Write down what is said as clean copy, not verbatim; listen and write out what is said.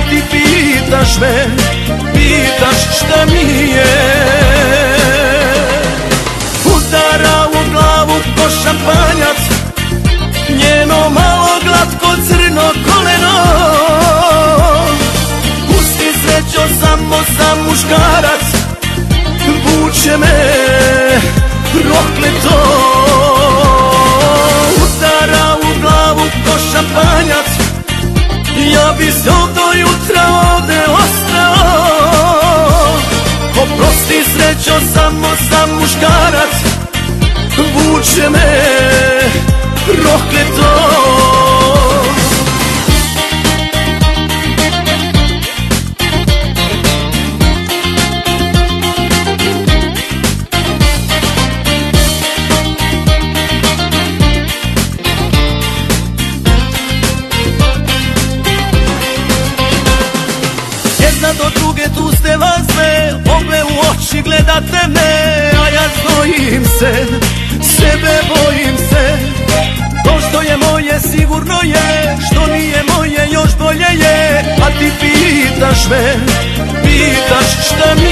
ti pitaš me, pitaš šta mi je. Udara u glavu ko šampanjac, njeno malo glatko crno koleno. Pusti srećo samo sam muškarac, vuče me prokleto. Udara u glavu ko šampanjac, ja bi se do jutra ovde ostao. Oprosti srećo samo sam muškarac, vuče me prokleto. Jedna do druge tu ste vas dve, obe u oči gledate me, a ja znojim se, sebe bojim se. To što je moje sigurno je, što nije moje još bolje je. A ti pitaš me, pitaš šta mi